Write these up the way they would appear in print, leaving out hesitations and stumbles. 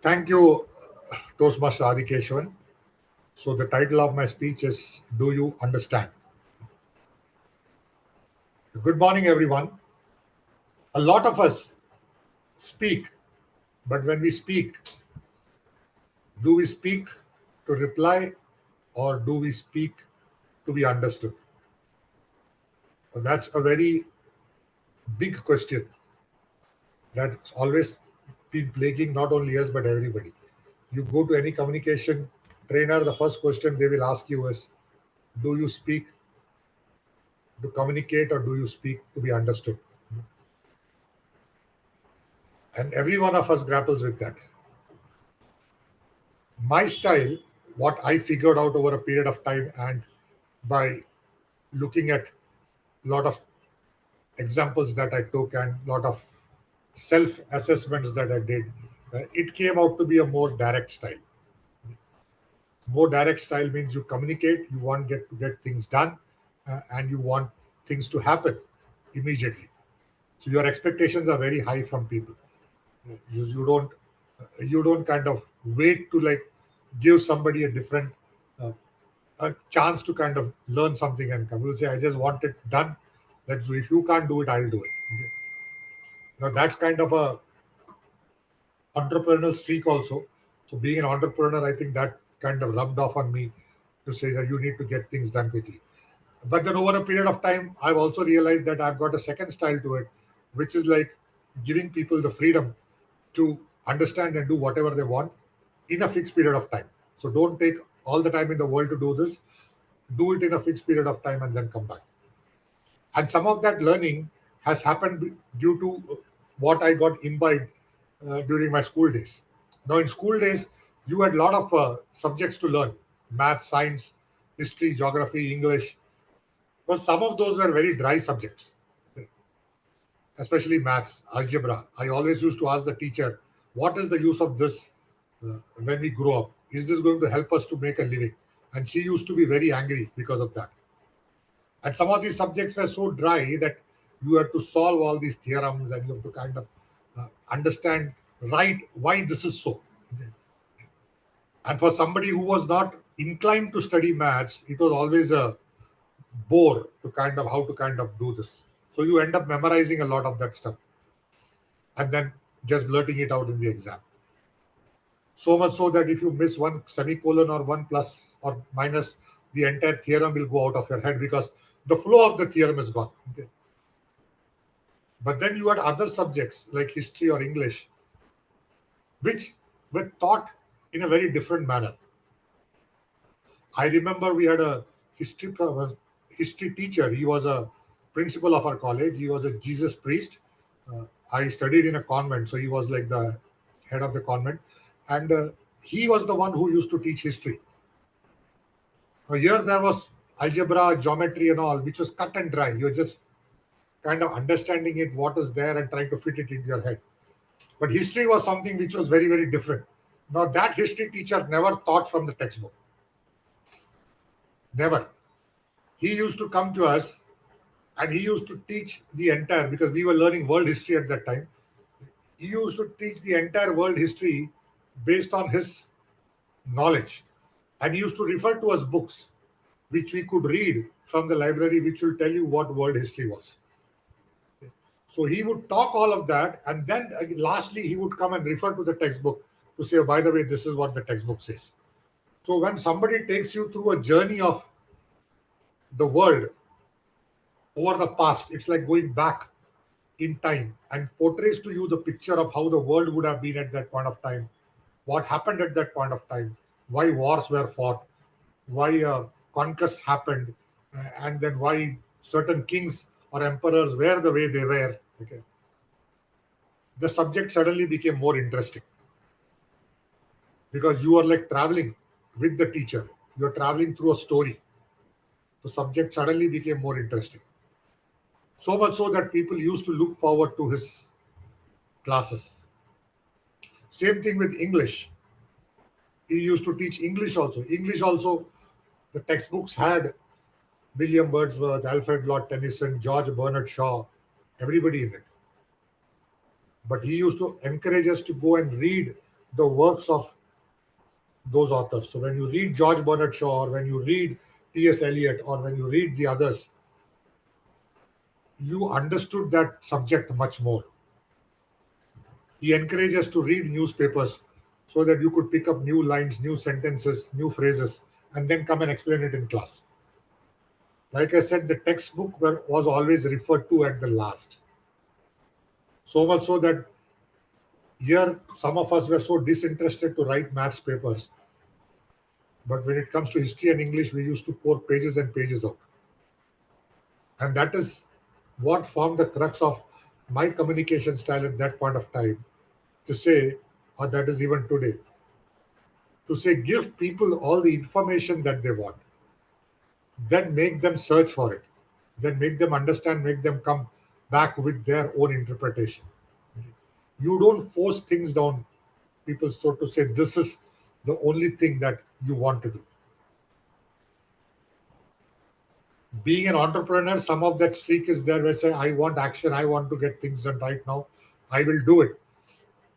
Thank you, Toastmaster Audhikesavan. So the title of my speech is Do You Understand? Good morning, everyone. A lot of us speak, but when we speak, do we speak to reply or do we speak to be understood? That's a very big question that's always been plaguing not only us but everybody. You go to any communication trainer, the first question they will ask you is, do you speak to communicate or do you speak to be understood? And every one of us grapples with that. My style, what I figured out over a period of time and by looking at a lot of examples that I took and a lot of self assessments that I did, it came out to be a more direct style. More direct style means you communicate, you want to get things done, and you want things to happen immediately. So your expectations are very high from people. You don't kind of wait to like give somebody a different uh, a chance to kind of learn something and come. You'll say, I just want it done. Let's do. If you can't do it, I'll do it. Okay. Now that's kind of a entrepreneurial streak also. So being an entrepreneur, I think that kind of rubbed off on me to say that you need to get things done quickly. But then over a period of time, I've also realized that I've got a second style to it, which is like giving people the freedom to understand and do whatever they want in a fixed period of time. So don't take all the time in the world to do this. Do it in a fixed period of time and then come back. And some of that learning has happened due to what I got imbibed during my school days. Now, in school days, you had a lot of subjects to learn: math, science, history, geography, English. But some of those were very dry subjects, especially maths, algebra. I always used to ask the teacher, what is the use of this when we grow up? Is this going to help us to make a living? And she used to be very angry because of that. And some of these subjects were so dry that you had to solve all these theorems and you have to kind of understand right why this is so. And for somebody who was not inclined to study maths, it was always a bore to kind of how to kind of do this. So you end up memorizing a lot of that stuff and then just blurting it out in the exam. So much so that if you miss one semicolon or one plus or minus, the entire theorem will go out of your head because the flow of the theorem is gone. Okay. But then you had other subjects like history or English, which were taught in a very different manner. I remember we had a history teacher. He was a principal of our college. He was a Jesus priest. I studied in a convent, so he was like the head of the convent, and he was the one who used to teach history. Now, here there was algebra, geometry, and all, which was cut and dry. You're just kind of understanding it, what is there, and trying to fit it into your head. But history was something which was very, very different. Now, that history teacher never taught from the textbook. Never. He used to come to us and he used to teach the entire, because we were learning world history at that time. He used to teach the entire world history based on his knowledge. And he used to refer to us books which we could read from the library, which will tell you what world history was. So he would talk all of that, and then lastly, he would come and refer to the textbook to say, oh, by the way, this is what the textbook says. So when somebody takes you through a journey of the world over the past, it's like going back in time and portrays to you the picture of how the world would have been at that point of time, what happened at that point of time, why wars were fought, why conquests happened, and then why certain kings or emperors were the way they were. Okay, the subject suddenly became more interesting because you are like traveling with the teacher. You're traveling through a story. The subject suddenly became more interesting. So much so that people used to look forward to his classes. Same thing with English. He used to teach English also. English also, the textbooks had William Wordsworth, Alfred Lord Tennyson, George Bernard Shaw, everybody in it. But he used to encourage us to go and read the works of those authors. So when you read George Bernard Shaw, or when you read T.S. Eliot, or when you read the others, you understood that subject much more. He encouraged us to read newspapers so that you could pick up new lines, new sentences, new phrases, and then come and explain it in class. Like I said, the textbook was always referred to at the last. So much so that here some of us were so disinterested to write maths papers. But when it comes to history and English, we used to pour pages and pages out. And that is what formed the crux of my communication style at that point of time, to say, or that is even today, to say, give people all the information that they want, then make them search for it, then make them understand, make them come back with their own interpretation. You don't force things down people's throat to say this is the only thing that you want to do. Being an entrepreneur, some of that streak is there where say, I want action, I want to get things done right now, I will do it.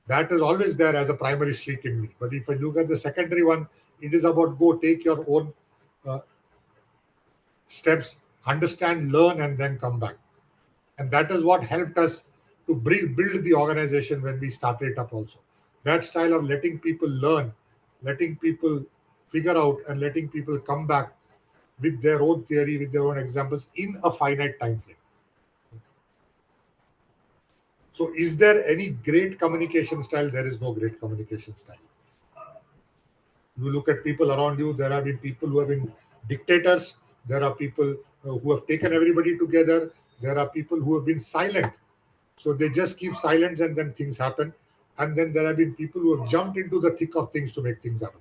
That is always there as a primary streak in me. But if I look at the secondary one, it is about go take your own steps, understand, learn, and then come back. And that is what helped us to build the organization when we started it up also. That style of letting people learn, letting people figure out, and letting people come back with their own theory, with their own examples in a finite time frame. So is there any great communication style? There is no great communication style. You look at people around you, there have been people who have been dictators, there are people who have taken everybody together, there are people who have been silent. So they just keep silent and then things happen. And then there have been people who have jumped into the thick of things to make things happen.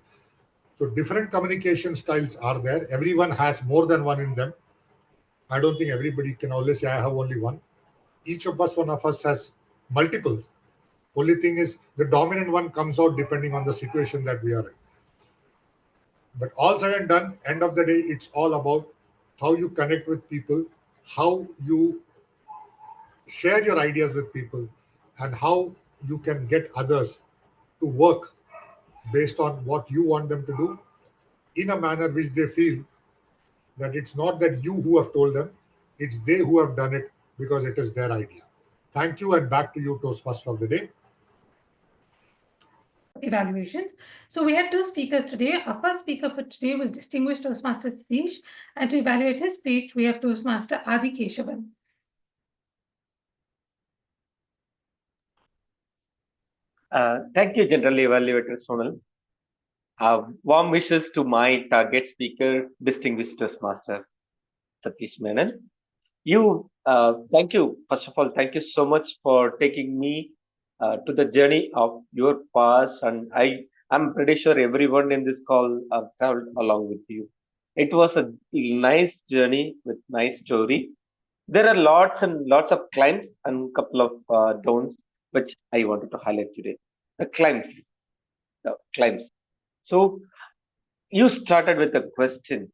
So different communication styles are there. Everyone has more than one in them. I don't think everybody can always say, I have only one. Each of us, one of us has multiple. Only thing is the dominant one comes out depending on the situation that we are in. But all said and done, end of the day, it's all about how you connect with people, how you share your ideas with people, and how you can get others to work based on what you want them to do in a manner which they feel that it's not that you who have told them, it's they who have done it because it is their idea. Thank you, and back to you, Toastmaster of the day. Evaluations. So we had two speakers today. Our first speaker for today was distinguished Toastmaster Satish, and to evaluate his speech, we have Toastmaster Audhikesavan. Thank you, General Evaluator Sonal. Warm wishes to my target speaker, distinguished Toastmaster Satish Menon. Thank you. First of all, thank you so much for taking me to the journey of your past, and I'm pretty sure everyone in this call traveled along with you. It was a nice journey with nice story. There are lots and lots of climbs and couple of downs, which I wanted to highlight today. The climbs, the climbs. So you started with a question.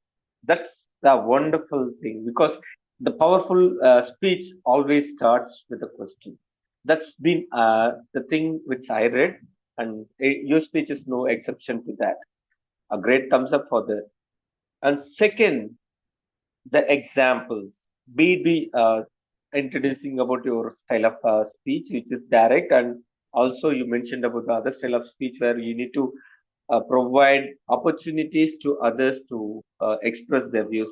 That's the wonderful thing, because the powerful speech always starts with a question. That's been the thing which I read, and your speech is no exception to that. A great thumbs up for that. And second, the examples. Be introducing about your style of speech, which is direct, and also you mentioned about the other style of speech where you need to provide opportunities to others to express their views.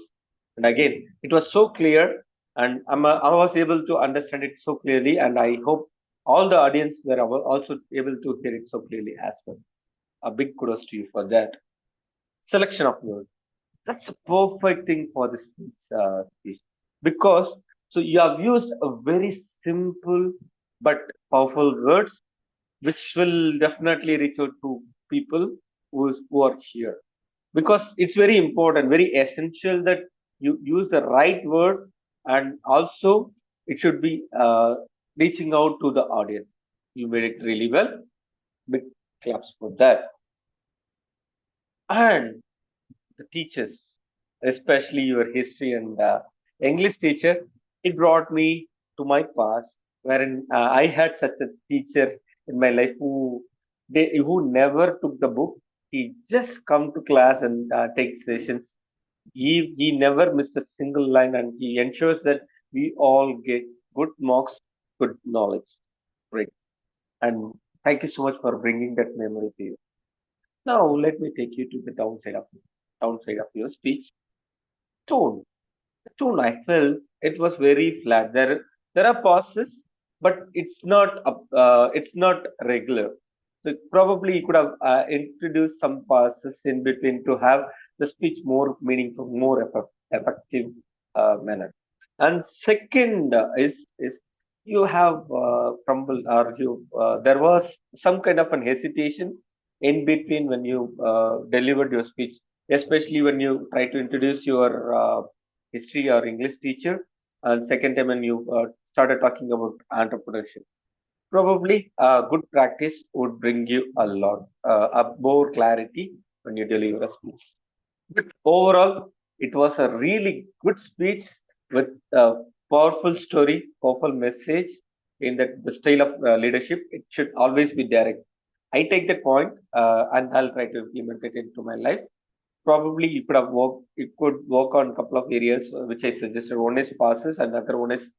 And again, it was so clear, and I was able to understand it so clearly, and I hope all the audience were also able to hear it so clearly as well. A big kudos to you for that. Selection of words. That's a perfect thing for this speech, because so you have used a very simple but powerful words which will definitely reach out to people who are here, because it's very important, very essential that you use the right word, and also it should be reaching out to the audience. You made it really well. Big claps for that. And the teachers, especially your history and English teacher, it brought me to my past, wherein I had such a teacher in my life who who never took the book. He just come to class and take sessions. He never missed a single line, and he ensures that we all get good marks, good knowledge. Great. And thank you so much for bringing that memory to you. Now let me take you to the downside of your speech. Tone. The tone, I felt it was very flat. There are pauses, but it's not regular. So probably you could have introduced some pauses in between to have the speech more meaningful, more effective manner. And second is you have crumbled, or you there was some kind of an hesitation in between when you delivered your speech, especially when you try to introduce your history or English teacher, and second time when you started talking about entrepreneurship. Probably good practice would bring you a more clarity when you deliver a speech. But overall, it was a really good speech with a powerful story, powerful message in that the style of leadership. It should always be direct. I take that point and I'll try to implement it into my life. Probably you could work on a couple of areas which I suggested. One is passes and the other one is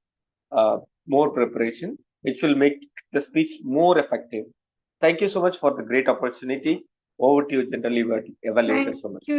uh, more preparation, which will make the speech more effective. Thank you so much for the great opportunity. Over to you, General Evaluator. Thank you.